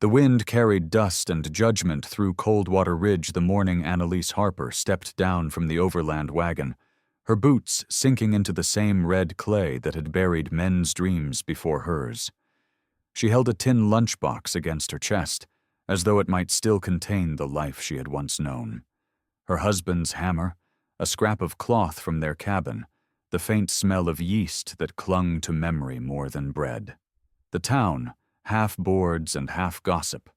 The wind carried dust and judgment through Coldwater Ridge the morning Annalise Harper stepped down from the overland wagon, her boots sinking into the same red clay that had buried men's dreams before hers. She held a tin lunchbox against her chest, as though it might still contain the life she had once known. Her husband's hammer, a scrap of cloth from their cabin, the faint smell of yeast that clung to memory more than bread. The town, half boards and half gossip,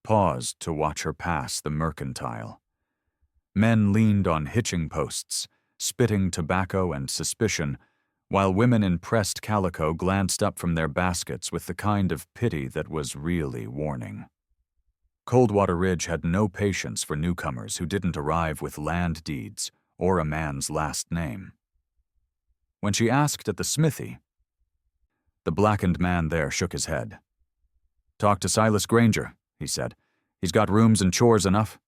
paused to watch her pass the mercantile. Men leaned on hitching posts, spitting tobacco and suspicion, while women in pressed calico glanced up from their baskets with the kind of pity that was really warning. Coldwater Ridge had no patience for newcomers who didn't arrive with land deeds or a man's last name. When she asked at the smithy, the blackened man there shook his head. "Talk to Silas Granger," he said. "He's got rooms and chores enough."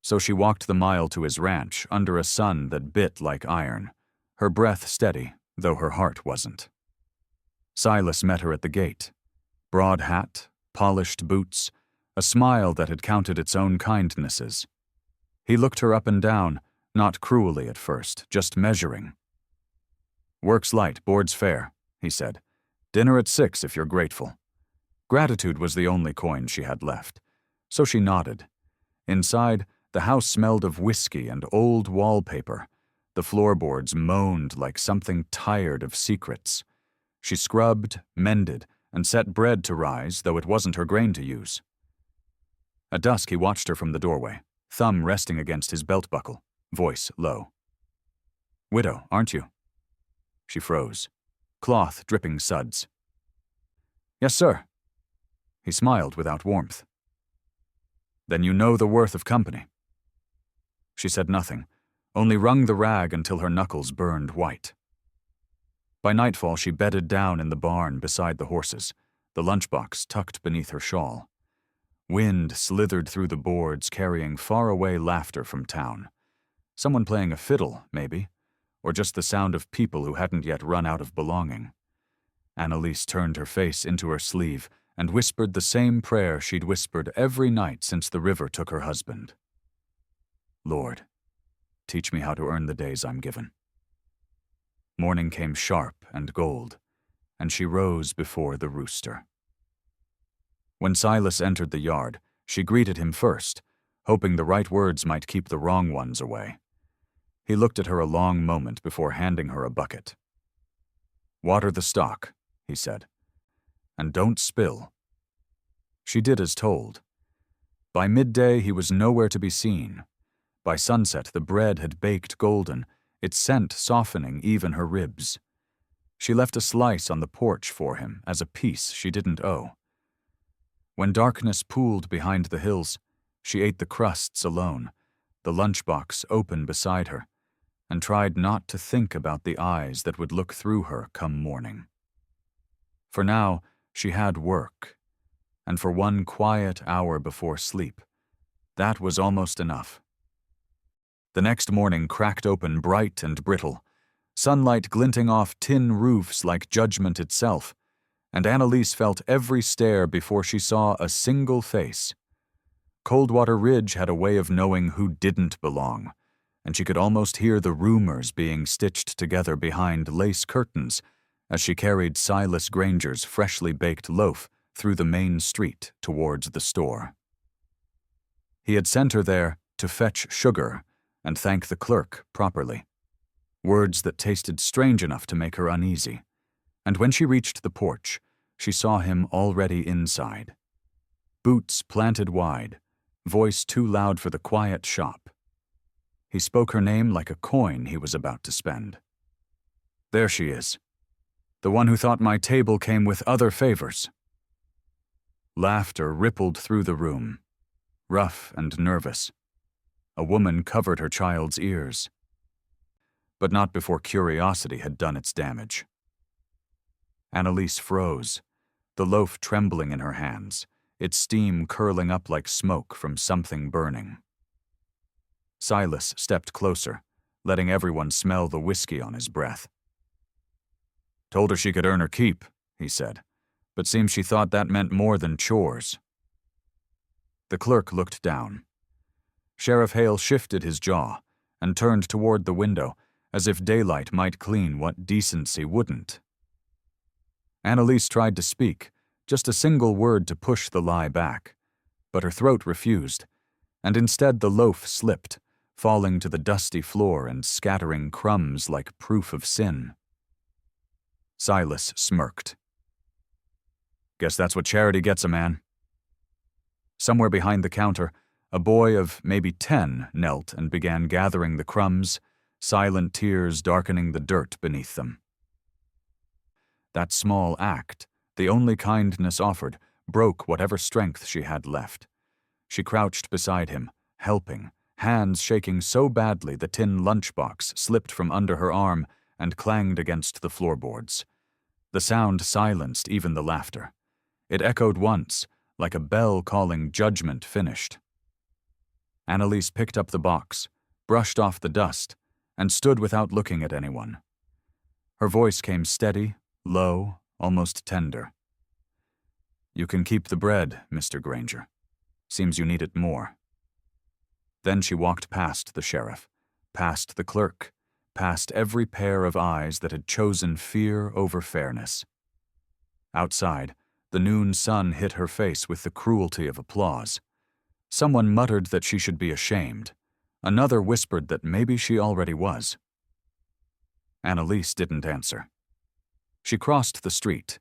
So she walked the mile to his ranch under a sun that bit like iron, her breath steady, though her heart wasn't. Silas met her at the gate. Broad hat, polished boots, a smile that had counted its own kindnesses. He looked her up and down, not cruelly at first, just measuring. "Work's light, board's fair," he said. "Dinner at 6 if you're grateful." Gratitude was the only coin she had left, so she nodded. Inside, the house smelled of whiskey and old wallpaper. The floorboards moaned like something tired of secrets. She scrubbed, mended, and set bread to rise, though it wasn't her grain to use. At dusk he watched her from the doorway, thumb resting against his belt buckle, voice low. "Widow, aren't you?" She froze, cloth dripping suds. "Yes, sir." He smiled without warmth. "Then you know the worth of company." She said nothing, only wrung the rag until her knuckles burned white. By nightfall she bedded down in the barn beside the horses, the lunchbox tucked beneath her shawl. Wind slithered through the boards, carrying faraway laughter from town. Someone playing a fiddle, maybe, or just the sound of people who hadn't yet run out of belonging. Annalise turned her face into her sleeve and whispered the same prayer she'd whispered every night since the river took her husband. "Lord, teach me how to earn the days I'm given." Morning came sharp and gold, and she rose before the rooster. When Silas entered the yard, she greeted him first, hoping the right words might keep the wrong ones away. He looked at her a long moment before handing her a bucket. "Water the stock," he said, "and don't spill." She did as told. By midday he was nowhere to be seen. By sunset the bread had baked golden, its scent softening even her ribs. She left a slice on the porch for him as a piece she didn't owe. When darkness pooled behind the hills, she ate the crusts alone, the lunchbox open beside her, and tried not to think about the eyes that would look through her come morning. For now, she had work, and for one quiet hour before sleep, that was almost enough. The next morning cracked open bright and brittle, sunlight glinting off tin roofs like judgment itself, and Annalise felt every stare before she saw a single face. Coldwater Ridge had a way of knowing who didn't belong, and she could almost hear the rumors being stitched together behind lace curtains as she carried Silas Granger's freshly baked loaf through the main street towards the store. He had sent her there to fetch sugar and thank the clerk properly, words that tasted strange enough to make her uneasy. And when she reached the porch, she saw him already inside. Boots planted wide, voice too loud for the quiet shop. He spoke her name like a coin he was about to spend. "There she is. The one who thought my table came with other favors." Laughter rippled through the room, rough and nervous. A woman covered her child's ears. But not before curiosity had done its damage. Annalise froze, the loaf trembling in her hands, its steam curling up like smoke from something burning. Silas stepped closer, letting everyone smell the whiskey on his breath. "Told her she could earn her keep," he said. but seems she thought that meant more than chores. The clerk looked down. Sheriff Hale shifted his jaw and turned toward the window, as if daylight might clean what decency wouldn't. Annalise tried to speak, just a single word to push the lie back, but her throat refused, and instead the loaf slipped, falling to the dusty floor and scattering crumbs like proof of sin. Silas smirked. "Guess that's what charity gets a man." Somewhere behind the counter, a boy of maybe 10 knelt and began gathering the crumbs, silent tears darkening the dirt beneath them. That small act, the only kindness offered, broke whatever strength she had left. She crouched beside him, helping, hands shaking so badly the tin lunchbox slipped from under her arm and clanged against the floorboards. The sound silenced even the laughter. It echoed once, like a bell calling judgment finished. Annalise picked up the box, brushed off the dust, and stood without looking at anyone. Her voice came steady, low, almost tender. "You can keep the bread, Mr. Granger. Seems you need it more." Then she walked past the sheriff, past the clerk, past every pair of eyes that had chosen fear over fairness. Outside, the noon sun hit her face with the cruelty of applause. Someone muttered that she should be ashamed. Another whispered that maybe she already was. Annalise didn't answer. She crossed the street,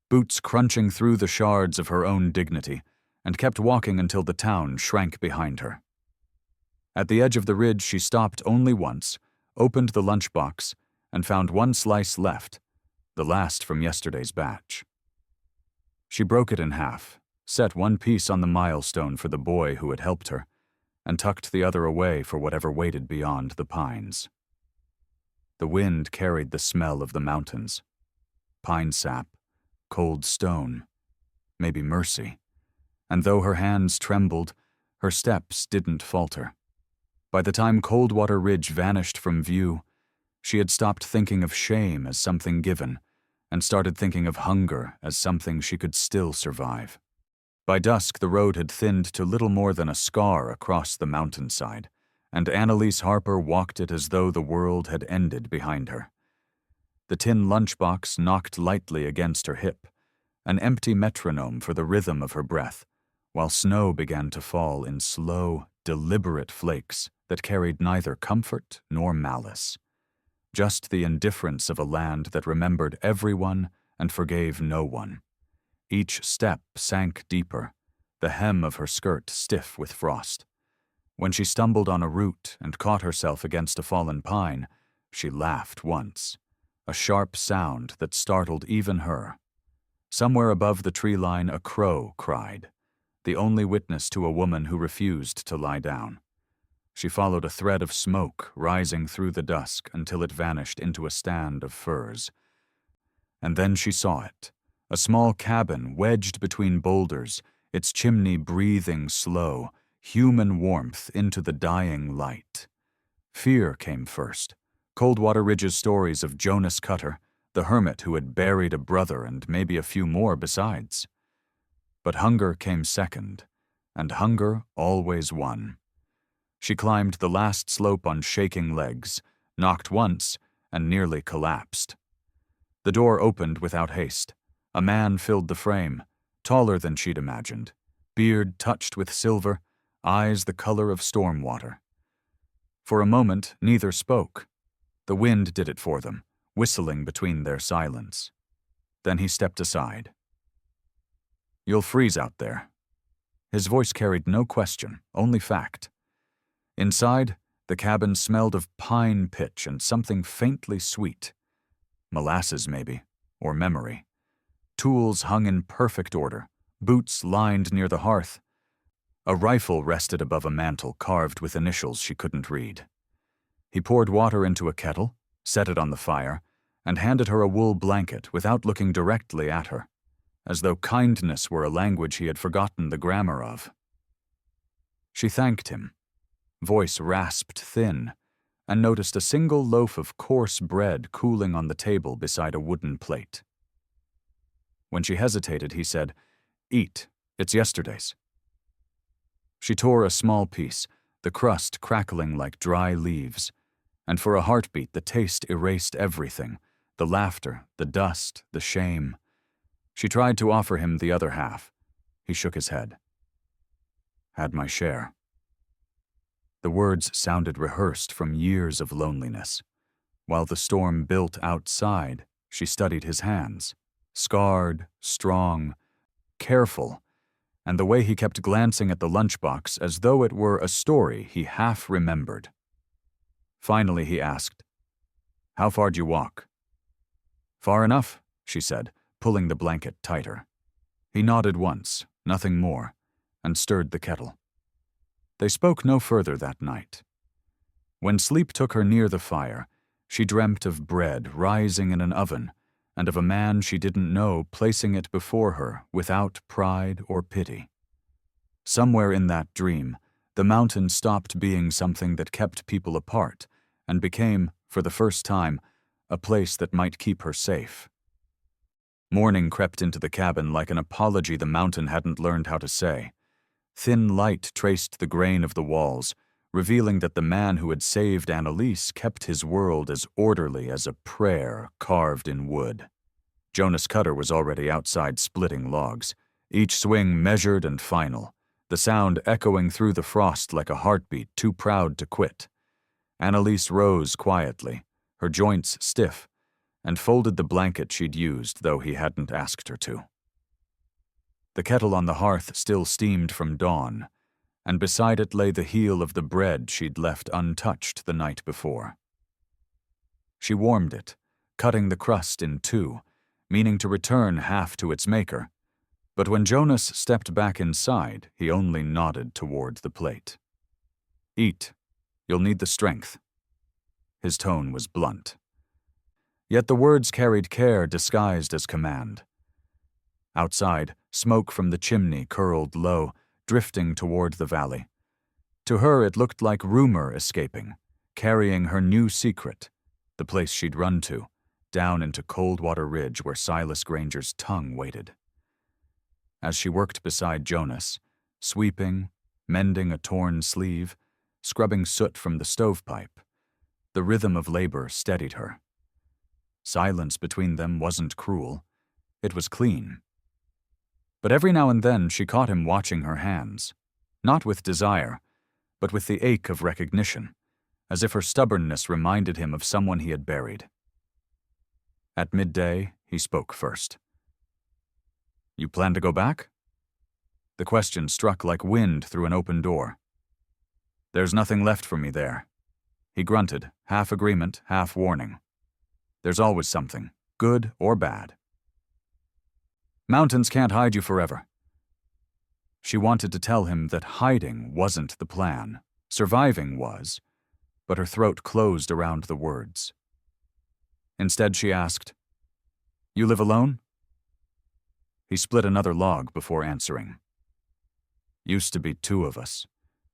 boots crunching through the shards of her own dignity, and kept walking until the town shrank behind her. At the edge of the ridge, she stopped only once, opened the lunchbox, and found one slice left, the last from yesterday's batch. She broke it in half, set one piece on the milestone for the boy who had helped her, and tucked the other away for whatever waited beyond the pines. The wind carried the smell of the mountains. Pine sap, cold stone, maybe mercy. And though her hands trembled, her steps didn't falter. By the time Coldwater Ridge vanished from view, she had stopped thinking of shame as something given and started thinking of hunger as something she could still survive. By dusk, the road had thinned to little more than a scar across the mountainside, and Annalise Harper walked it as though the world had ended behind her. The tin lunchbox knocked lightly against her hip, an empty metronome for the rhythm of her breath, while snow began to fall in slow, deliberate flakes that carried neither comfort nor malice. Just the indifference of a land that remembered everyone and forgave no one. Each step sank deeper, the hem of her skirt stiff with frost. When she stumbled on a root and caught herself against a fallen pine, she laughed once, a sharp sound that startled even her. Somewhere above the tree line, a crow cried, the only witness to a woman who refused to lie down. She followed a thread of smoke rising through the dusk until it vanished into a stand of firs. And then she saw it, a small cabin wedged between boulders, its chimney breathing slow, human warmth into the dying light. Fear came first. Coldwater Ridge's stories of Jonas Cutter, the hermit who had buried a brother and maybe a few more besides. But hunger came second, and hunger always won. She climbed the last slope on shaking legs, knocked once, and nearly collapsed. The door opened without haste. A man filled the frame, taller than she'd imagined, beard touched with silver, eyes the color of storm water. For a moment, neither spoke. The wind did it for them, whistling between their silence. Then he stepped aside. "You'll freeze out there." His voice carried no question, only fact. Inside, the cabin smelled of pine pitch and something faintly sweet. Molasses, maybe, or memory. Tools hung in perfect order, boots lined near the hearth. A rifle rested above a mantel carved with initials she couldn't read. He poured water into a kettle, set it on the fire, and handed her a wool blanket without looking directly at her, as though kindness were a language he had forgotten the grammar of. She thanked him, voice rasped thin, and noticed a single loaf of coarse bread cooling on the table beside a wooden plate. When she hesitated, he said, "Eat. It's yesterday's." She tore a small piece, the crust crackling like dry leaves, and for a heartbeat the taste erased everything, the laughter, the dust, the shame. She tried to offer him the other half. He shook his head. "Had my share." The words sounded rehearsed from years of loneliness. While the storm built outside, she studied his hands, scarred, strong, careful, and the way he kept glancing at the lunchbox as though it were a story he half remembered. Finally he asked, "How far do you walk?" "Far enough," she said, pulling the blanket tighter. He nodded once, nothing more, and stirred the kettle. They spoke no further that night. When sleep took her near the fire, she dreamt of bread rising in an oven, and of a man she didn't know placing it before her without pride or pity. Somewhere in that dream, the mountain stopped being something that kept people apart and became, for the first time, a place that might keep her safe. Morning crept into the cabin like an apology the mountain hadn't learned how to say. Thin light traced the grain of the walls, revealing that the man who had saved Annalise kept his world as orderly as a prayer carved in wood. Jonas Cutter was already outside splitting logs, each swing measured and final, the sound echoing through the frost like a heartbeat too proud to quit. Annalise rose quietly, her joints stiff, and folded the blanket she'd used, though he hadn't asked her to. The kettle on the hearth still steamed from dawn, and beside it lay the heel of the bread she'd left untouched the night before. She warmed it, cutting the crust in two, meaning to return half to its maker, but when Jonas stepped back inside, he only nodded toward the plate. "Eat. You'll need the strength." His tone was blunt. Yet the words carried care disguised as command. Outside, smoke from the chimney curled low, drifting toward the valley. To her it looked like rumor escaping, carrying her new secret, the place she'd run to, down into Coldwater Ridge where Silas Granger's tongue waited. As she worked beside Jonas, sweeping, mending a torn sleeve, scrubbing soot from the stovepipe, the rhythm of labor steadied her. Silence between them wasn't cruel. It was clean. But every now and then she caught him watching her hands, not with desire, but with the ache of recognition, as if her stubbornness reminded him of someone he had buried. At midday, he spoke first. "You plan to go back?" The question struck like wind through an open door. "There's nothing left for me there." He grunted, half agreement, half warning. "There's always something, good or bad." "Mountains can't hide you forever." She wanted to tell him that hiding wasn't the plan, surviving was, but her throat closed around the words. Instead she asked, "You live alone?" He split another log before answering. "Used to be two of us.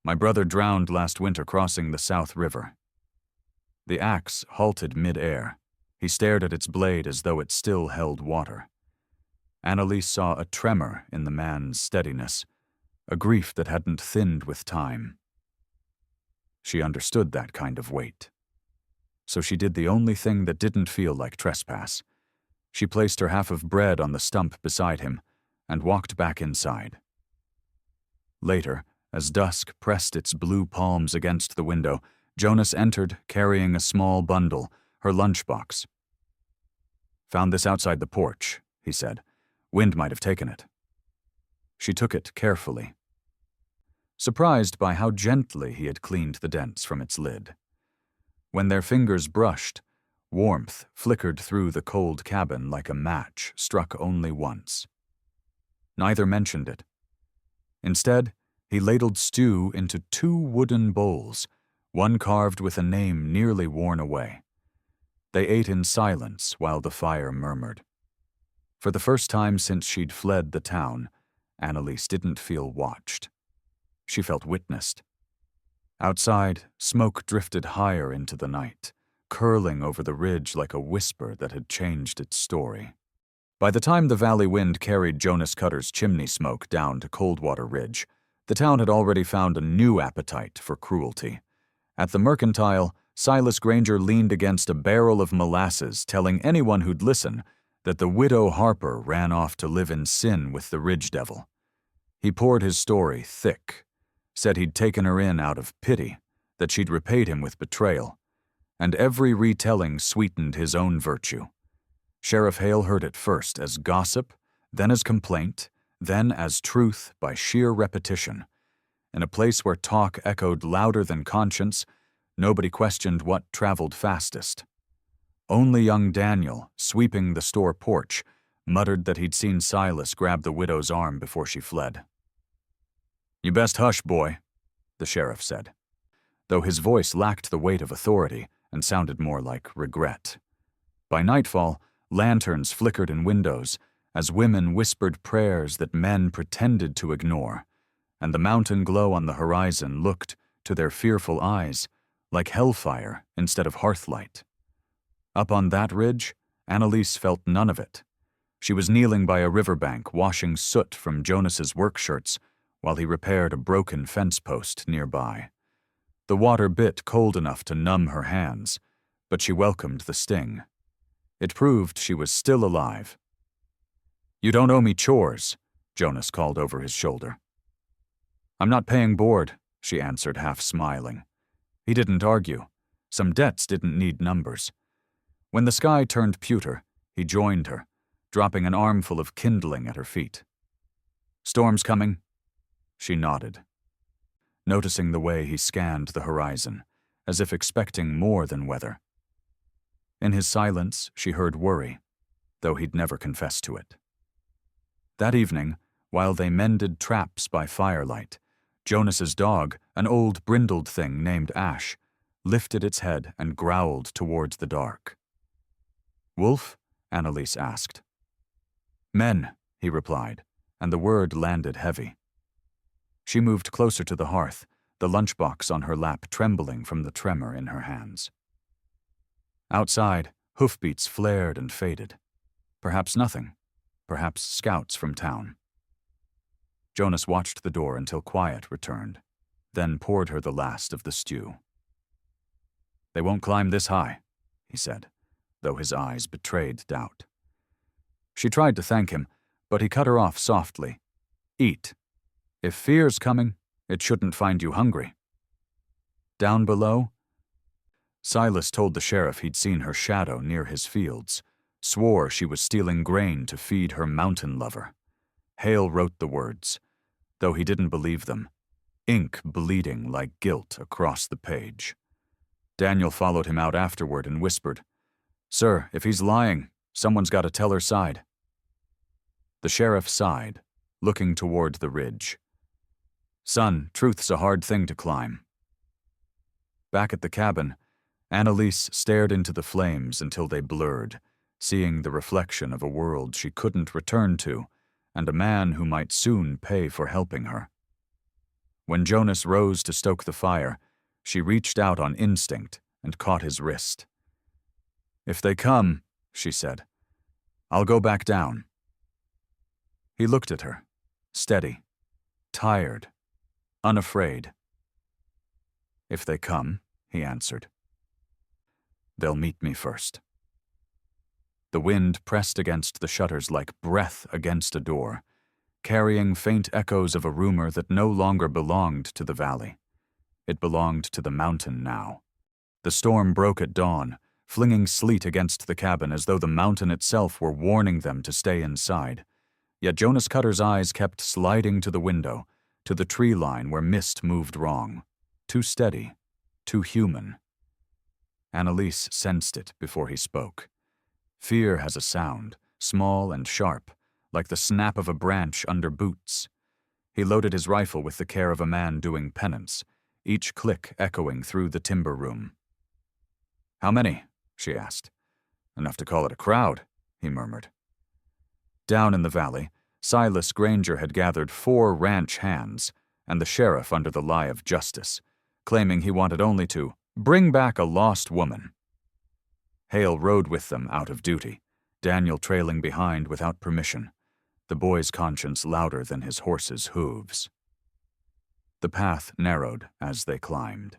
My brother drowned last winter crossing the South River." The axe halted mid-air. He stared at its blade as though it still held water. Annalise saw a tremor in the man's steadiness, a grief that hadn't thinned with time. She understood that kind of weight. So she did the only thing that didn't feel like trespass. She placed her half of bread on the stump beside him and walked back inside. Later, as dusk pressed its blue palms against the window, Jonas entered carrying a small bundle, her lunchbox. "Found this outside the porch," he said. "Wind might have taken it." She took it carefully, surprised by how gently he had cleaned the dents from its lid. When their fingers brushed, warmth flickered through the cold cabin like a match struck only once. Neither mentioned it. Instead, he ladled stew into 2 wooden bowls, one carved with a name nearly worn away. They ate in silence while the fire murmured. For the first time since she'd fled the town, Annalise didn't feel watched. She felt witnessed. Outside, smoke drifted higher into the night, curling over the ridge like a whisper that had changed its story. By the time the valley wind carried Jonas Cutter's chimney smoke down to Coldwater Ridge, the town had already found a new appetite for cruelty. At the Mercantile, Silas Granger leaned against a barrel of molasses, telling anyone who'd listen that the widow Harper ran off to live in sin with the Ridge Devil. He poured his story thick, said he'd taken her in out of pity, that she'd repaid him with betrayal, and every retelling sweetened his own virtue. Sheriff Hale heard it first as gossip, then as complaint, then as truth by sheer repetition. In a place where talk echoed louder than conscience, nobody questioned what traveled fastest. Only young Daniel, sweeping the store porch, muttered that he'd seen Silas grab the widow's arm before she fled. "You best hush, boy," the sheriff said, though his voice lacked the weight of authority and sounded more like regret. By nightfall, lanterns flickered in windows as women whispered prayers that men pretended to ignore, and the mountain glow on the horizon looked, to their fearful eyes, like hellfire instead of hearthlight. Up on that ridge, Annalise felt none of it. She was kneeling by a riverbank washing soot from Jonas's work shirts while he repaired a broken fence post nearby. The water bit cold enough to numb her hands, but she welcomed the sting. It proved she was still alive. "You don't owe me chores," Jonas called over his shoulder. "I'm not paying board," she answered, half smiling. He didn't argue. Some debts didn't need numbers. When the sky turned pewter, he joined her, dropping an armful of kindling at her feet. "Storm's coming?" She nodded, noticing the way he scanned the horizon, as if expecting more than weather. In his silence, she heard worry, though he'd never confessed to it. That evening, while they mended traps by firelight, Jonas's dog, an old brindled thing named Ash, lifted its head and growled towards the dark. "Wolf?" Annalise asked. "Men," he replied, and the word landed heavy. She moved closer to the hearth, the lunchbox on her lap trembling from the tremor in her hands. Outside, hoofbeats flared and faded. Perhaps nothing. Perhaps scouts from town. Jonas watched the door until quiet returned, then poured her the last of the stew. "They won't climb this high," he said, though his eyes betrayed doubt. She tried to thank him, but he cut her off softly. "Eat. If fear's coming, it shouldn't find you hungry." Down below, Silas told the sheriff he'd seen her shadow near his fields, swore she was stealing grain to feed her mountain lover. Hale wrote the words, though he didn't believe them, ink bleeding like guilt across the page. Daniel followed him out afterward and whispered, "Sir, if he's lying, someone's got to tell her side." The sheriff sighed, looking toward the ridge. "Son, truth's a hard thing to climb." Back at the cabin, Annalise stared into the flames until they blurred, seeing the reflection of a world she couldn't return to and a man who might soon pay for helping her. When Jonas rose to stoke the fire, she reached out on instinct and caught his wrist. "If they come," she said, "I'll go back down." He looked at her, steady, tired, unafraid. "If they come," he answered, "they'll meet me first." The wind pressed against the shutters like breath against a door, carrying faint echoes of a rumor that no longer belonged to the valley. It belonged to the mountain now. The storm broke at dawn, flinging sleet against the cabin as though the mountain itself were warning them to stay inside. Yet Jonas Cutter's eyes kept sliding to the window, to the tree line where mist moved wrong. Too steady, too human. Annalise sensed it before he spoke. Fear has a sound, small and sharp, like the snap of a branch under boots. He loaded his rifle with the care of a man doing penance, each click echoing through the timber room. "How many?" she asked. "Enough to call it a crowd," he murmured. Down in the valley, Silas Granger had gathered 4 ranch hands and the sheriff under the lie of justice, claiming he wanted only to bring back a lost woman. Hale rode with them out of duty, Daniel trailing behind without permission, the boy's conscience louder than his horse's hooves. The path narrowed as they climbed.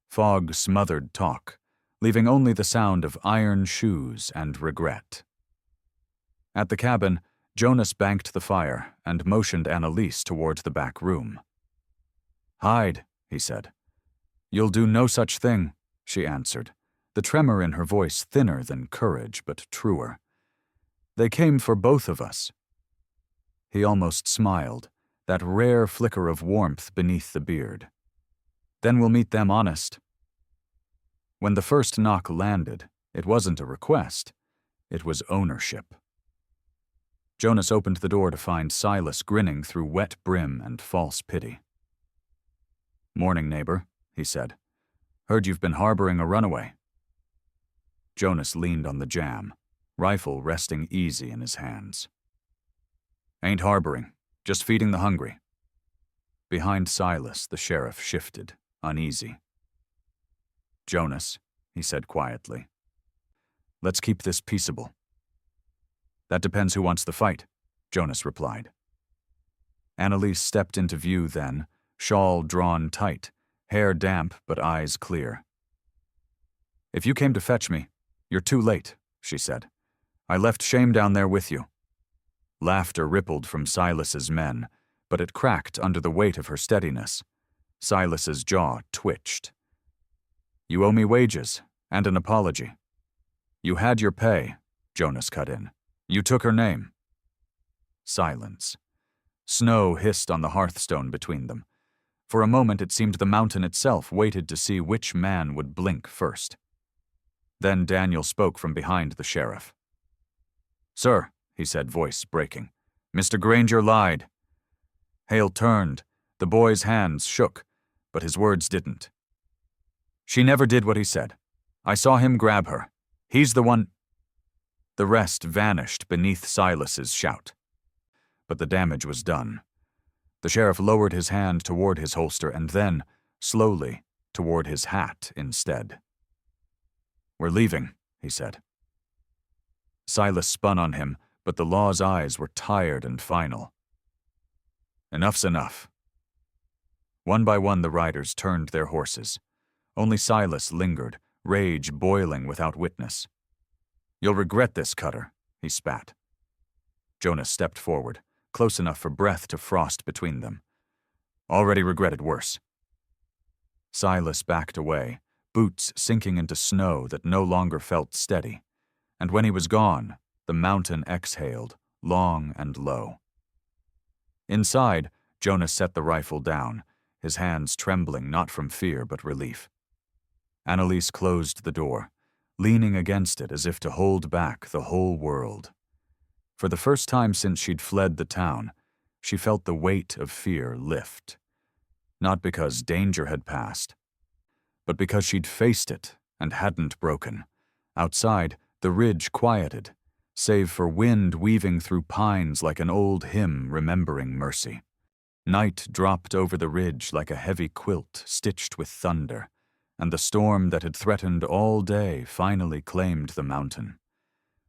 Fog smothered talk, leaving only the sound of iron shoes and regret. At the cabin, Jonas banked the fire and motioned Annalise toward the back room. "Hide," he said. "You'll do no such thing," she answered, the tremor in her voice thinner than courage but truer. "They came for both of us." He almost smiled, that rare flicker of warmth beneath the beard. "Then we'll meet them honest." When the first knock landed, it wasn't a request, it was ownership. Jonas opened the door to find Silas grinning through wet brim and false pity. "Morning, neighbor," he said. "Heard you've been harboring a runaway." Jonas leaned on the jamb, rifle resting easy in his hands. "Ain't harboring, just feeding the hungry." Behind Silas, the sheriff shifted, uneasy. "Jonas," he said quietly, "let's keep this peaceable." "That depends who wants the fight," Jonas replied. Annalise stepped into view then, shawl drawn tight, hair damp but eyes clear. "If you came to fetch me, you're too late," she said. "I left shame down there with you." Laughter rippled from Silas's men, but it cracked under the weight of her steadiness. Silas's jaw twitched. "You owe me wages, and an apology." "You had your pay," Jonas cut in. "You took her name." Silence. Snow hissed on the hearthstone between them. For a moment it seemed the mountain itself waited to see which man would blink first. Then Daniel spoke from behind the sheriff. "Sir," he said, voice breaking, "Mr. Granger lied." Hale turned. The boy's hands shook, but his words didn't. "She never did what he said. I saw him grab her. He's the one—" The rest vanished beneath Silas's shout. But the damage was done. The sheriff lowered his hand toward his holster and then, slowly, toward his hat instead. "We're leaving," he said. Silas spun on him, but the law's eyes were tired and final. "Enough's enough." One by one the riders turned their horses. Only Silas lingered, rage boiling without witness. "You'll regret this, Cutter," he spat. Jonas stepped forward, close enough for breath to frost between them. "Already regretted worse." Silas backed away, boots sinking into snow that no longer felt steady, and when he was gone, the mountain exhaled, long and low. Inside, Jonas set the rifle down, his hands trembling not from fear but relief. Annalise closed the door, leaning against it as if to hold back the whole world. For the first time since she'd fled the town, she felt the weight of fear lift. Not because danger had passed, but because she'd faced it and hadn't broken. Outside, the ridge quieted, save for wind weaving through pines like an old hymn remembering mercy. Night dropped over the ridge like a heavy quilt stitched with thunder, and the storm that had threatened all day finally claimed the mountain.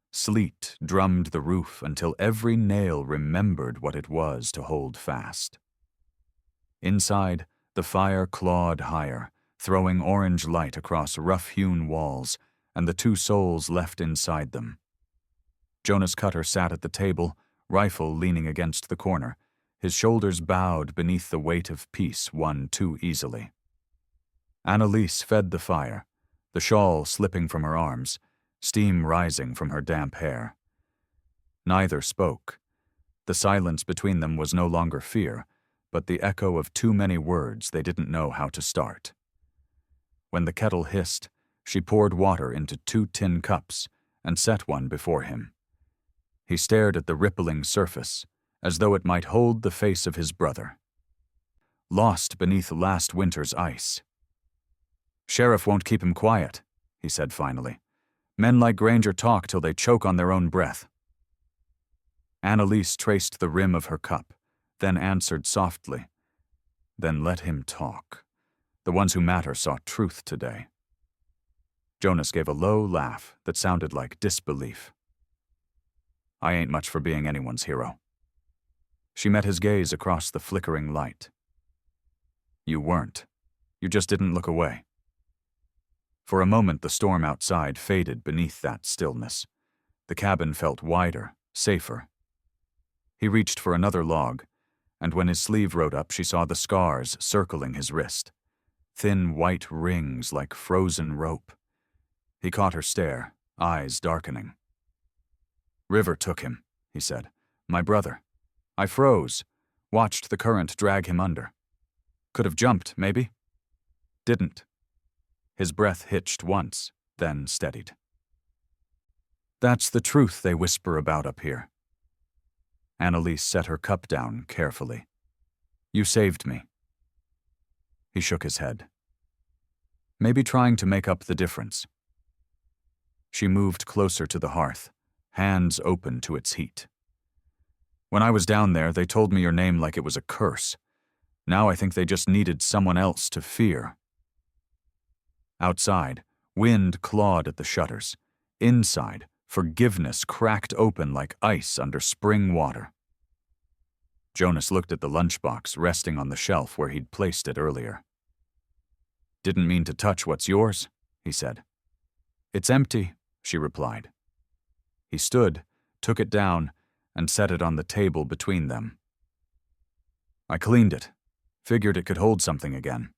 Sleet drummed the roof until every nail remembered what it was to hold fast. Inside, the fire clawed higher, throwing orange light across rough-hewn walls, and the two souls left inside them. Jonas Cutter sat at the table, rifle leaning against the corner, his shoulders bowed beneath the weight of peace won too easily. Annalise fed the fire, the shawl slipping from her arms, steam rising from her damp hair. Neither spoke. The silence between them was no longer fear, but the echo of too many words they didn't know how to start. When the kettle hissed, she poured water into 2 tin cups and set one before him. He stared at the rippling surface, as though it might hold the face of his brother. Lost beneath last winter's ice. "Sheriff won't keep him quiet," he said finally. "Men like Granger talk till they choke on their own breath." Annalise traced the rim of her cup, then answered softly, "Then let him talk. The ones who matter saw truth today." Jonas gave a low laugh that sounded like disbelief. I ain't much for being anyone's hero. She met his gaze across the flickering light. You weren't. You just didn't look away. For a moment, the storm outside faded beneath that stillness. The cabin felt wider, safer. He reached for another log, and when his sleeve rode up, she saw the scars circling his wrist. Thin white rings like frozen rope. He caught her stare, eyes darkening. River took him, he said. My brother. I froze, watched the current drag him under. Could have jumped, maybe. Didn't. His breath hitched once, then steadied. That's the truth they whisper about up here. Annalise set her cup down carefully. You saved me. He shook his head. Maybe trying to make up the difference. She moved closer to the hearth, hands open to its heat. When I was down there, they told me your name like it was a curse. Now I think they just needed someone else to fear. Outside, wind clawed at the shutters. Inside, forgiveness cracked open like ice under spring water. Jonas looked at the lunchbox resting on the shelf where he'd placed it earlier. Didn't mean to touch what's yours, he said. It's empty, she replied. He stood, took it down, and set it on the table between them. I cleaned it, figured it could hold something again.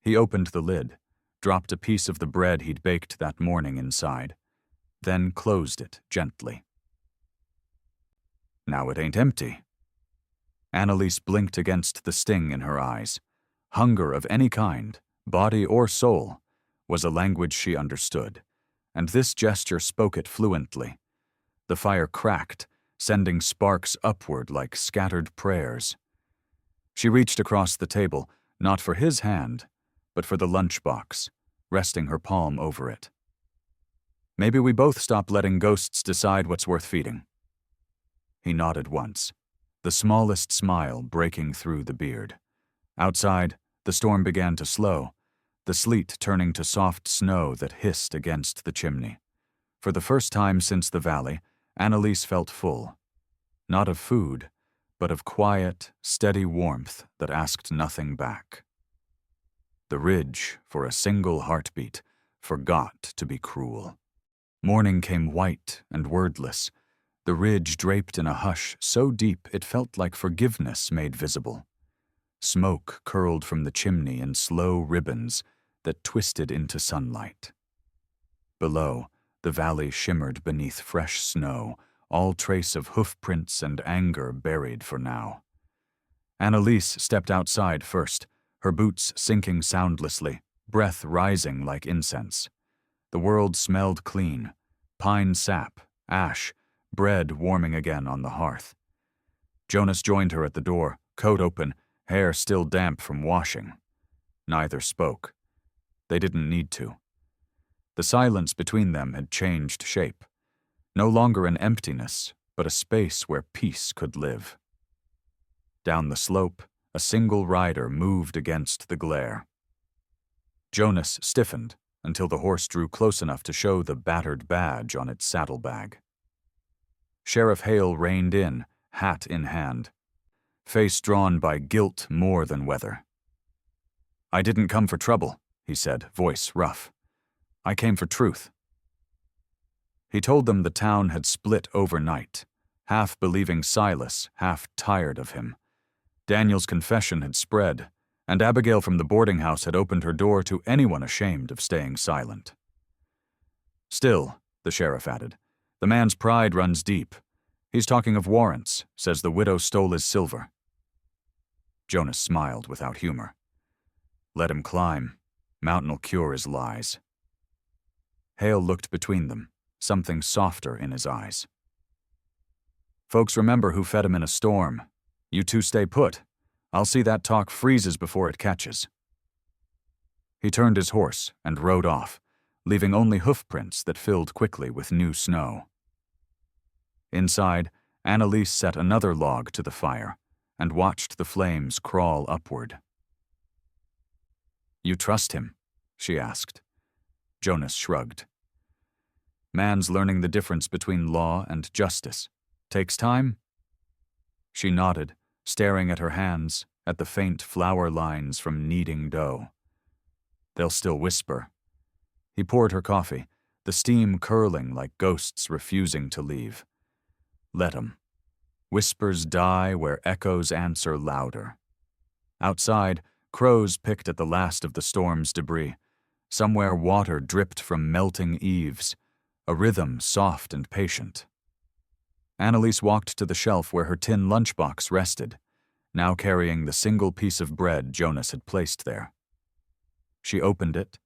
He opened the lid, dropped a piece of the bread he'd baked that morning inside, then closed it gently. Now it ain't empty. Annalise blinked against the sting in her eyes. Hunger of any kind, body or soul, was a language she understood, and this gesture spoke it fluently. The fire cracked, sending sparks upward like scattered prayers. She reached across the table, not for his hand, but for the lunchbox, resting her palm over it. Maybe we both stop letting ghosts decide what's worth feeding. He nodded once, the smallest smile breaking through the beard. Outside, the storm began to slow, the sleet turning to soft snow that hissed against the chimney. For the first time since the valley, Annalise felt full, not of food, but of quiet, steady warmth that asked nothing back. The ridge, for a single heartbeat, forgot to be cruel. Morning came white and wordless, the ridge draped in a hush so deep it felt like forgiveness made visible. Smoke curled from the chimney in slow ribbons that twisted into sunlight. Below, the valley shimmered beneath fresh snow, all trace of hoofprints and anger buried for now. Annalise stepped outside first, her boots sinking soundlessly, breath rising like incense. The world smelled clean, pine sap, ash, bread warming again on the hearth. Jonas joined her at the door, coat open, hair still damp from washing. Neither spoke. They didn't need to. The silence between them had changed shape. No longer an emptiness, but a space where peace could live. Down the slope, a single rider moved against the glare. Jonas stiffened until the horse drew close enough to show the battered badge on its saddlebag. Sheriff Hale reined in, hat in hand, face drawn by guilt more than weather. I didn't come for trouble, he said, voice rough. I came for truth. He told them the town had split overnight, half believing Silas, half tired of him. Daniel's confession had spread, and Abigail from the boarding house had opened her door to anyone ashamed of staying silent. Still, the sheriff added, the man's pride runs deep. He's talking of warrants, says the widow stole his silver. Jonas smiled without humor. Let him climb. Mountain'll cure his lies. Hale looked between them, something softer in his eyes. Folks remember who fed him in a storm. You two stay put. I'll see that talk freezes before it catches. He turned his horse and rode off, leaving only hoofprints that filled quickly with new snow. Inside, Annalise set another log to the fire and watched the flames crawl upward. You trust him? She asked. Jonas shrugged. Man's learning the difference between law and justice. Takes time? She nodded, staring at her hands, at the faint flour lines from kneading dough. They'll still whisper. He poured her coffee, the steam curling like ghosts refusing to leave. Let 'em. Whispers die where echoes answer louder. Outside, crows picked at the last of the storm's debris. Somewhere water dripped from melting eaves, a rhythm soft and patient. Annalise walked to the shelf where her tin lunchbox rested, now carrying the single piece of bread Jonas had placed there. She opened it,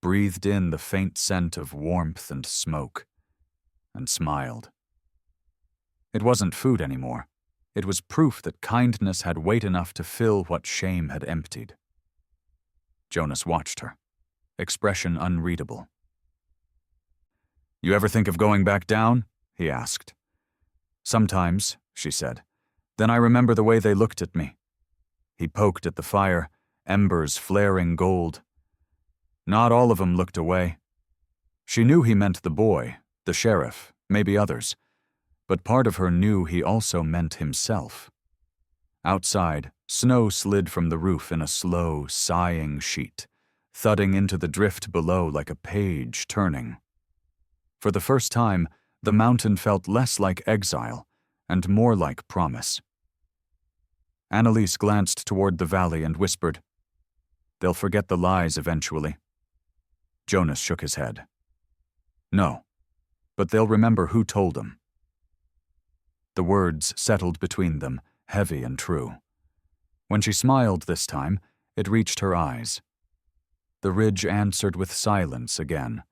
breathed in the faint scent of warmth and smoke, and smiled. It wasn't food anymore. It was proof that kindness had weight enough to fill what shame had emptied. Jonas watched her, expression unreadable. "You ever think of going back down?" he asked. "Sometimes," she said. "Then I remember the way they looked at me." He poked at the fire, embers flaring gold. Not all of them looked away. She knew he meant the boy, the sheriff, maybe others, but part of her knew he also meant himself. Outside, snow slid from the roof in a slow, sighing sheet, thudding into the drift below like a page turning. For the first time, the mountain felt less like exile and more like promise. Annalise glanced toward the valley and whispered, "They'll forget the lies eventually." Jonas shook his head. "No, but they'll remember who told them." The words settled between them, heavy and true. When she smiled this time, it reached her eyes. The ridge answered with silence again,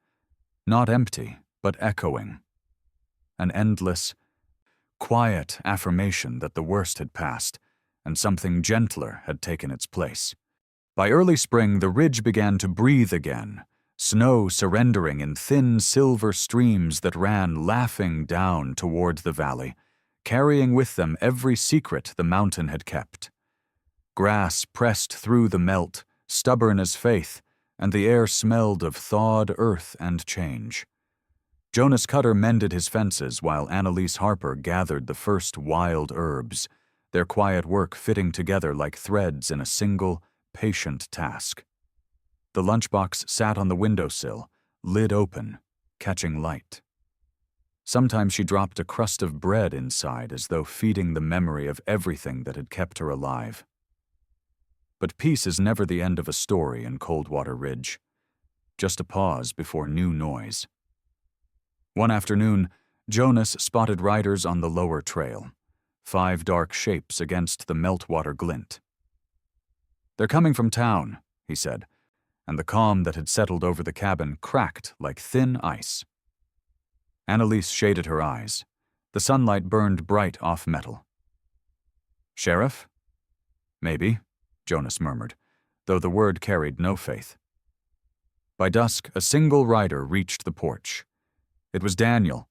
not empty, but echoing. An endless, quiet affirmation that the worst had passed, and something gentler had taken its place. By early spring, the ridge began to breathe again, snow surrendering in thin silver streams that ran laughing down toward the valley, carrying with them every secret the mountain had kept. Grass pressed through the melt, stubborn as faith, and the air smelled of thawed earth and change. Jonas Cutter mended his fences while Annalise Harper gathered the first wild herbs, their quiet work fitting together like threads in a single, patient task. The lunchbox sat on the windowsill, lid open, catching light. Sometimes she dropped a crust of bread inside as though feeding the memory of everything that had kept her alive. But peace is never the end of a story in Coldwater Ridge, just a pause before new noise. One afternoon, Jonas spotted riders on the lower trail, 5 dark shapes against the meltwater glint. "They're coming from town," he said, and the calm that had settled over the cabin cracked like thin ice. Annalise shaded her eyes. The sunlight burned bright off metal. "Sheriff?" "Maybe," Jonas murmured, though the word carried no faith. By dusk, a single rider reached the porch. It was Daniel,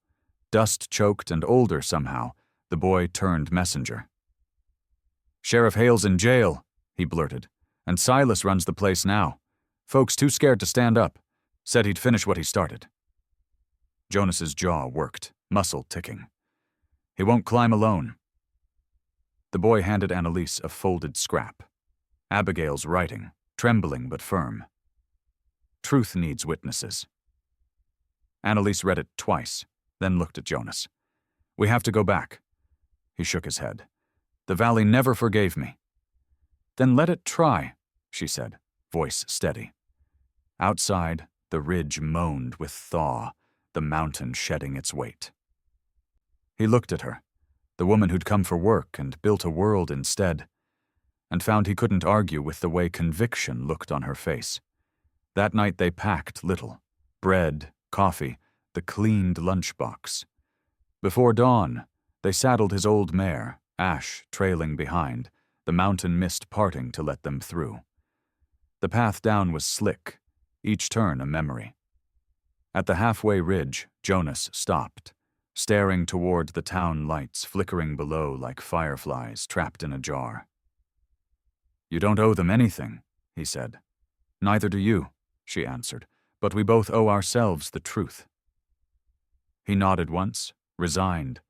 dust-choked and older somehow, the boy turned messenger. "Sheriff Hale's in jail," he blurted, "and Silas runs the place now. Folks too scared to stand up. Said he'd finish what he started." Jonas's jaw worked, muscle ticking. "He won't climb alone." The boy handed Annalise a folded scrap. Abigail's writing, trembling but firm. "Truth needs witnesses." Annalise read it twice, then looked at Jonas. "We have to go back." He shook his head. "The valley never forgave me." "Then let it try," she said, voice steady. Outside, the ridge moaned with thaw, the mountain shedding its weight. He looked at her, the woman who'd come for work and built a world instead, and found he couldn't argue with the way conviction looked on her face. That night they packed little: bread, coffee, the cleaned lunchbox. Before dawn, they saddled his old mare, Ash trailing behind, the mountain mist parting to let them through. The path down was slick, each turn a memory. At the halfway ridge, Jonas stopped, staring toward the town lights flickering below like fireflies trapped in a jar. "You don't owe them anything," he said. "Neither do you," she answered, but we both owe ourselves the truth." He nodded once, resigned,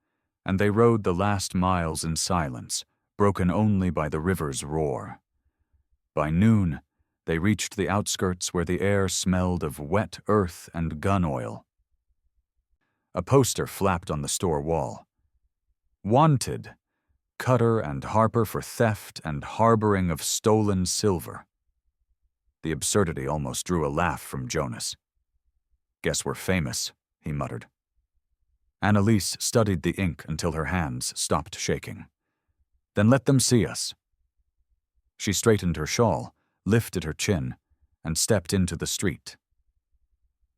and they rode the last miles in silence, broken only by the river's roar. By noon, they reached the outskirts where the air smelled of wet earth and gun oil. A poster flapped on the store wall. "Wanted, Cutter and Harper for theft and harboring of stolen silver." The absurdity almost drew a laugh from Jonas. "Guess we're famous," he muttered. Annalise studied the ink until her hands stopped shaking. "Then let them see us." She straightened her shawl, lifted her chin, and stepped into the street.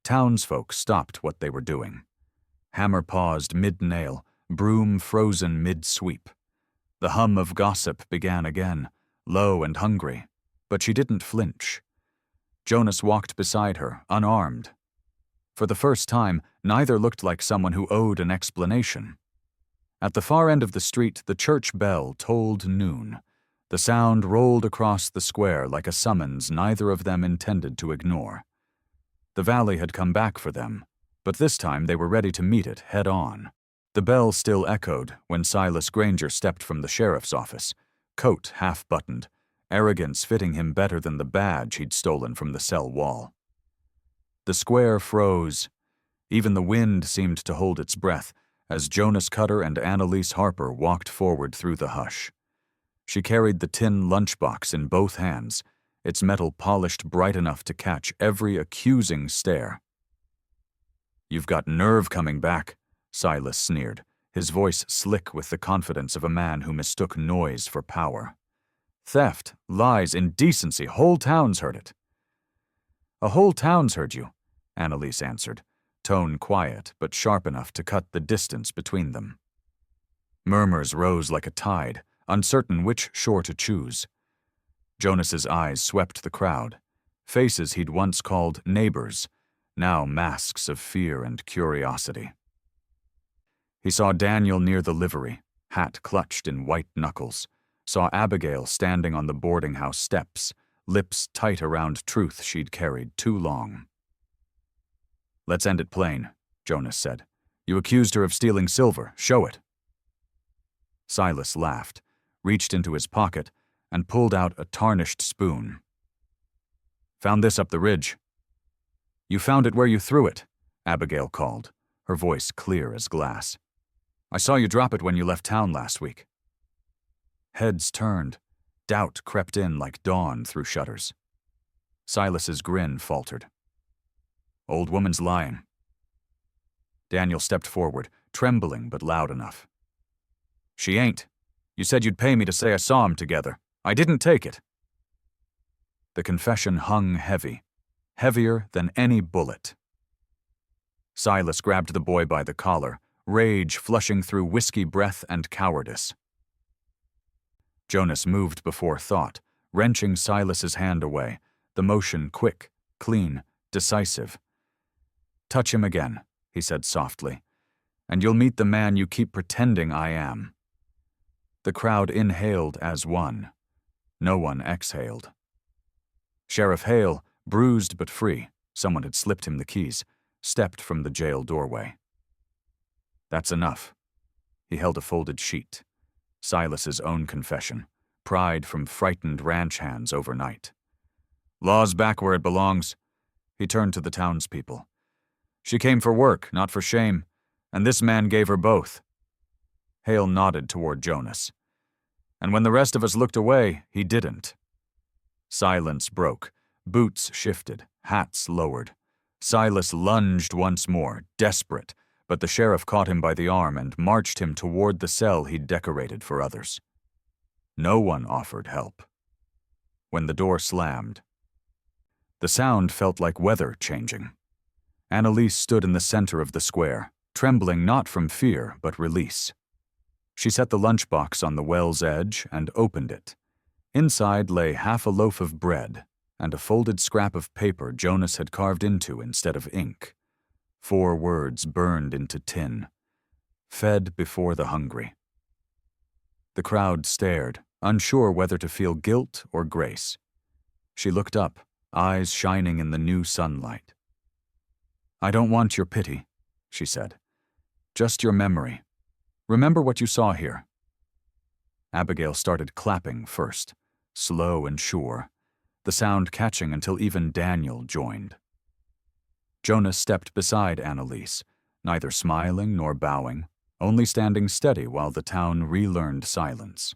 Townsfolk stopped what they were doing. Hammer paused mid-nail, broom frozen mid-sweep. The hum of gossip began again, low and hungry, but she didn't flinch. Jonas walked beside her, unarmed. For the first time, neither looked like someone who owed an explanation. At the far end of the street, the church bell tolled noon. The sound rolled across the square like a summons neither of them intended to ignore. The valley had come back for them, but this time they were ready to meet it head-on. The bell still echoed when Silas Granger stepped from the sheriff's office, coat half-buttoned, arrogance fitting him better than the badge he'd stolen from the cell wall. The square froze. Even the wind seemed to hold its breath as Jonas Cutter and Annalise Harper walked forward through the hush. She carried the tin lunchbox in both hands, its metal polished bright enough to catch every accusing stare. "You've got nerve coming back," Silas sneered, his voice slick with the confidence of a man who mistook noise for power. "Theft, lies, indecency, whole town's heard it." "A whole town's heard you," Annalise answered, tone quiet but sharp enough to cut the distance between them. Murmurs rose like a tide, uncertain which shore to choose. Jonas's eyes swept the crowd, faces he'd once called neighbors, now masks of fear and curiosity. He saw Daniel near the livery, hat clutched in white knuckles, saw Abigail standing on the boarding house steps, lips tight around truth she'd carried too long. "Let's end it plain," Jonas said. "You accused her of stealing silver. Show it." Silas laughed, reached into his pocket, and pulled out a tarnished spoon. "Found this up the ridge." "You found it where you threw it," Abigail called, her voice clear as glass. "I saw you drop it when you left town last week." Heads turned. Doubt crept in like dawn through shutters. Silas's grin faltered. "Old woman's lying." Daniel stepped forward, trembling but loud enough. "She ain't. You said you'd pay me to say I saw 'em together. I didn't take it." The confession hung heavy, heavier than any bullet. Silas grabbed the boy by the collar, rage flushing through whiskey breath and cowardice. Jonas moved before thought, wrenching Silas's hand away, the motion quick, clean, decisive. "Touch him again," he said softly, "and you'll meet the man you keep pretending I am." The crowd inhaled as one. No one exhaled. Sheriff Hale, bruised but free, someone had slipped him the keys, stepped from the jail doorway. "That's enough." He held a folded sheet. Silas's own confession, pried from frightened ranch hands overnight. "Law's back where it belongs." He turned to the townspeople. "She came for work, not for shame, and this man gave her both." Hale nodded toward Jonas. "And when the rest of us looked away, he didn't." Silence broke. Boots shifted, hats lowered. Silas lunged once more, desperate, but the sheriff caught him by the arm and marched him toward the cell he'd decorated for others. No one offered help. When the door slammed, the sound felt like weather changing. Annalise stood in the center of the square, trembling not from fear but release. She set the lunchbox on the well's edge and opened it. Inside lay half a loaf of bread and a folded scrap of paper Jonas had carved into instead of ink. 4 words burned into tin. "Fed before the hungry." The crowd stared, unsure whether to feel guilt or grace. She looked up, eyes shining in the new sunlight. I don't want your pity, she said. Just your memory. Remember what you saw here. Abigail started clapping first, slow and sure, the sound catching until even Daniel joined. Jonas stepped beside Annalise, neither smiling nor bowing, only standing steady while the town relearned silence.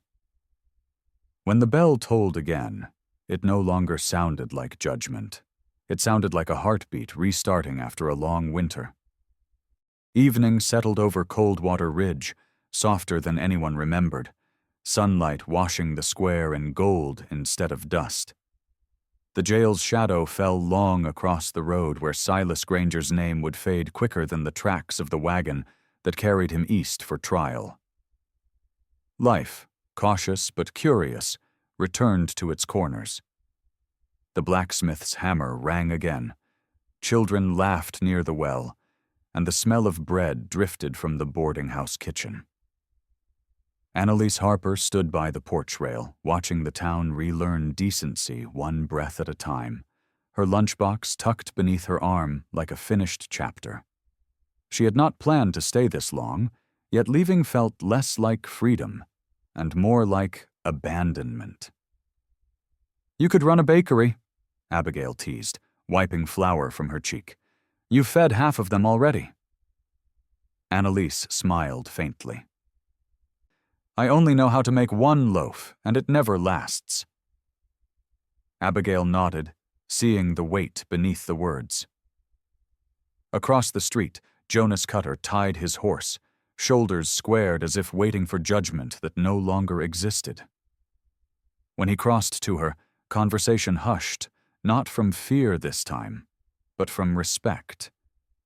When the bell tolled again, it no longer sounded like judgment. It sounded like a heartbeat restarting after a long winter. Evening settled over Coldwater Ridge, softer than anyone remembered, sunlight washing the square in gold instead of dust. The jail's shadow fell long across the road where Silas Granger's name would fade quicker than the tracks of the wagon that carried him east for trial. Life, cautious but curious, returned to its corners. The blacksmith's hammer rang again. Children laughed near the well, and the smell of bread drifted from the boarding-house kitchen. Annalise Harper stood by the porch rail, watching the town relearn decency one breath at a time, her lunchbox tucked beneath her arm like a finished chapter. She had not planned to stay this long, yet leaving felt less like freedom and more like abandonment. You could run a bakery, Abigail teased, wiping flour from her cheek. You've fed half of them already. Annalise smiled faintly. I only know how to make one loaf, and it never lasts. Abigail nodded, seeing the weight beneath the words. Across the street, Jonas Cutter tied his horse, shoulders squared as if waiting for judgment that no longer existed. When he crossed to her, conversation hushed, not from fear this time, but from respect,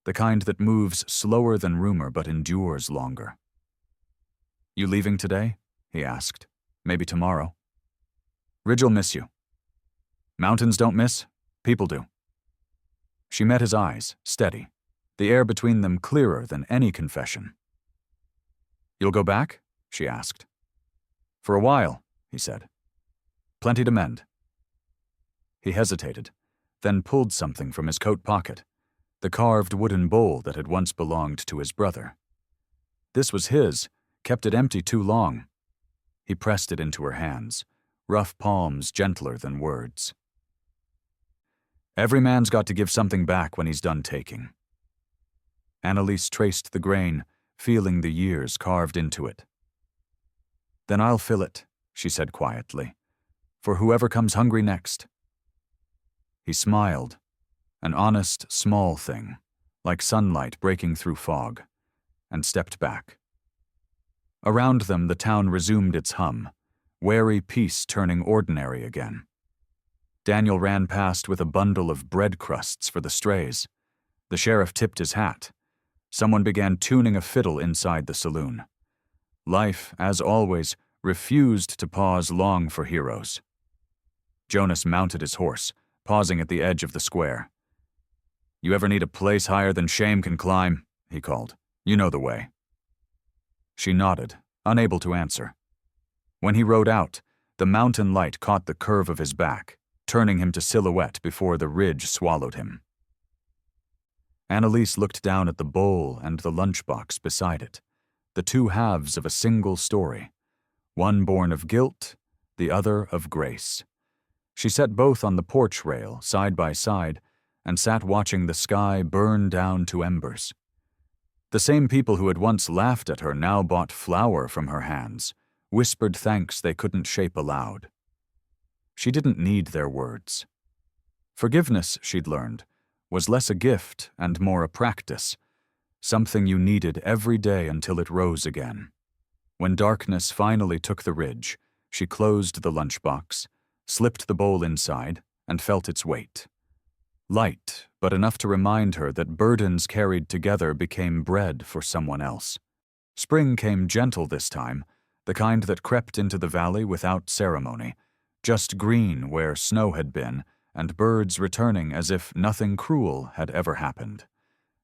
the kind that moves slower than rumor but endures longer. You leaving today? He asked. Maybe tomorrow. Ridge'll miss you. Mountains don't miss, people do. She met his eyes, steady, the air between them clearer than any confession. You'll go back? She asked. For a while, he said. Plenty to mend. He hesitated, then pulled something from his coat pocket, the carved wooden bowl that had once belonged to his brother. This was his, kept it empty too long. He pressed it into her hands, rough palms gentler than words. Every man's got to give something back when he's done taking. Annalise traced the grain, feeling the years carved into it. Then I'll fill it, she said quietly, for whoever comes hungry next. He smiled, an honest, small thing, like sunlight breaking through fog, and stepped back. Around them, the town resumed its hum, wary peace turning ordinary again. Daniel ran past with a bundle of bread crusts for the strays. The sheriff tipped his hat. Someone began tuning a fiddle inside the saloon. Life, as always, refused to pause long for heroes. Jonas mounted his horse, pausing at the edge of the square. You ever need a place higher than shame can climb? He called. You know the way. She nodded, unable to answer. When he rode out, the mountain light caught the curve of his back, turning him to silhouette before the ridge swallowed him. Annalise looked down at the bowl and the lunchbox beside it, the two halves of a single story, one born of guilt, the other of grace. She set both on the porch rail, side by side, and sat watching the sky burn down to embers. The same people who had once laughed at her now bought flour from her hands, whispered thanks they couldn't shape aloud. She didn't need their words. Forgiveness, she'd learned, was less a gift and more a practice, something you needed every day until it rose again. When darkness finally took the ridge, she closed the lunchbox, slipped the bowl inside, and felt its weight. Light, but enough to remind her that burdens carried together became bread for someone else. Spring came gentle this time, the kind that crept into the valley without ceremony, just green where snow had been, and birds returning as if nothing cruel had ever happened.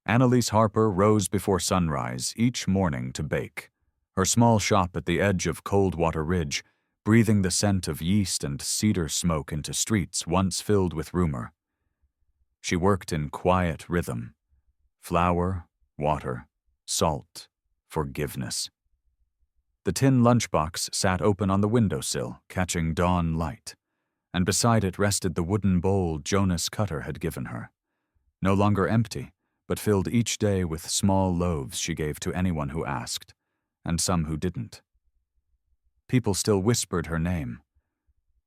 Annalise Harper rose before sunrise each morning to bake, her small shop at the edge of Coldwater Ridge, breathing the scent of yeast and cedar smoke into streets once filled with rumor. She worked in quiet rhythm, Flour, water, salt, forgiveness. The tin lunchbox sat open on the windowsill, catching dawn light, and beside it rested the wooden bowl Jonas Cutter had given her. No longer empty, but filled each day with small loaves she gave to anyone who asked, and some who didn't. People still whispered her name,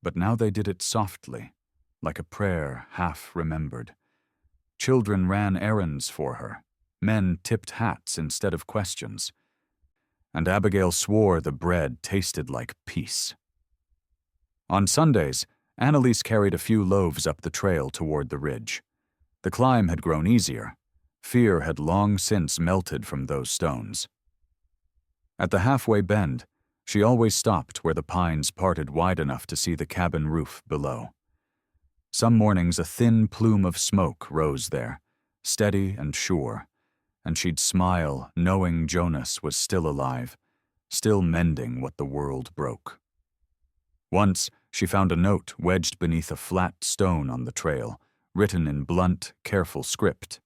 but now they did it softly, like a prayer half remembered. Children ran errands for her, men tipped hats instead of questions, and Abigail swore the bread tasted like peace. On Sundays, Annalise carried a few loaves up the trail toward the ridge. The climb had grown easier. Fear had long since melted from those stones. At the halfway bend, she always stopped where the pines parted wide enough to see the cabin roof below. Some mornings a thin plume of smoke rose there, steady and sure, and she'd smile knowing Jonas was still alive, still mending what the world broke. Once, she found a note wedged beneath a flat stone on the trail, written in blunt, careful script.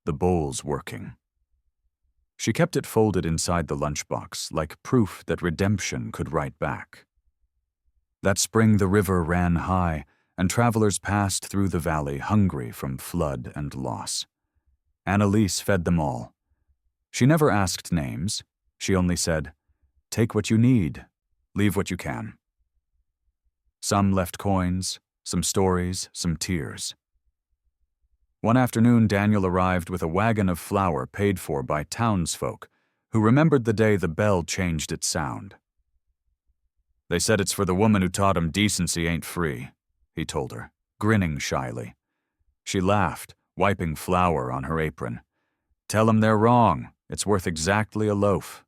The bowl's working. She kept it folded inside the lunchbox, like proof that redemption could write back. That spring the river ran high, and travelers passed through the valley hungry from flood and loss. Annalise fed them all. She never asked names. She only said, "Take what you need, leave what you can." Some left coins, some stories, some tears. One afternoon, Daniel arrived with a wagon of flour paid for by townsfolk who remembered the day the bell changed its sound. "They said it's for the woman who taught 'em decency ain't free," he told her, grinning shyly. She laughed, wiping flour on her apron. "Tell 'em they're wrong. It's worth exactly a loaf."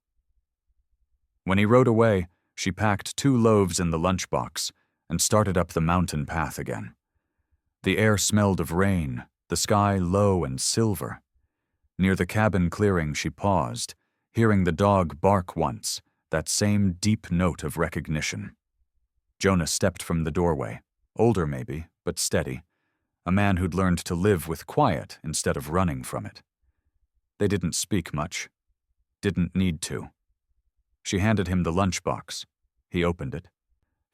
When he rode away, she packed 2 loaves in the lunchbox and started up the mountain path again. The air smelled of rain, the sky low and silver. Near the cabin clearing she paused, hearing the dog bark once, that same deep note of recognition. Jonas stepped from the doorway, older maybe, but steady, a man who'd learned to live with quiet instead of running from it. They didn't speak much. Didn't need to. She handed him the lunchbox. He opened it,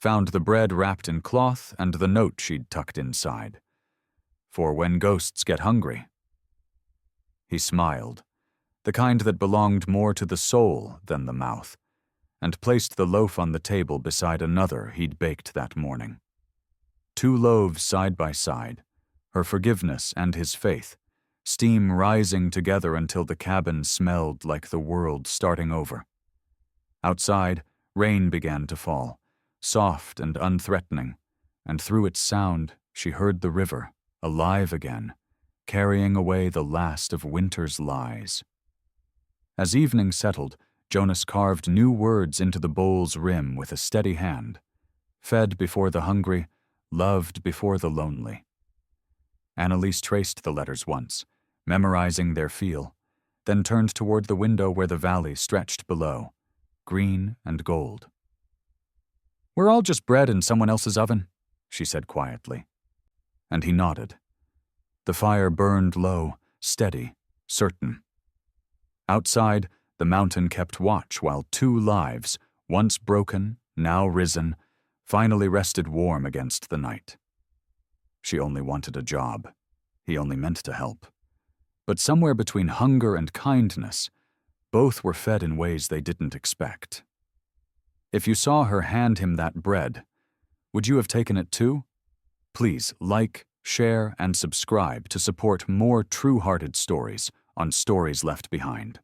found the bread wrapped in cloth and the note she'd tucked inside. For when ghosts get hungry. He smiled, the kind that belonged more to the soul than the mouth, and placed the loaf on the table beside another he'd baked that morning. 2 loaves side by side, her forgiveness and his faith, steam rising together until the cabin smelled like the world starting over. Outside, rain began to fall, soft and unthreatening, and through its sound she heard the river, alive again, carrying away the last of winter's lies. As evening settled, Jonas carved new words into the bowl's rim with a steady hand. Fed before the hungry, loved before the lonely. Annalise traced the letters once, memorizing their feel, then turned toward the window where the valley stretched below, green and gold. "We're all just bread in someone else's oven," she said quietly. And he nodded. The fire burned low, steady, certain. Outside, the mountain kept watch while 2 lives, once broken, now risen, finally rested warm against the night. She only wanted a job. He only meant to help. But somewhere between hunger and kindness, both were fed in ways they didn't expect. If you saw her hand him that bread, would you have taken it too? Please like, share, and subscribe to support more true-hearted stories on Stories Left Behind.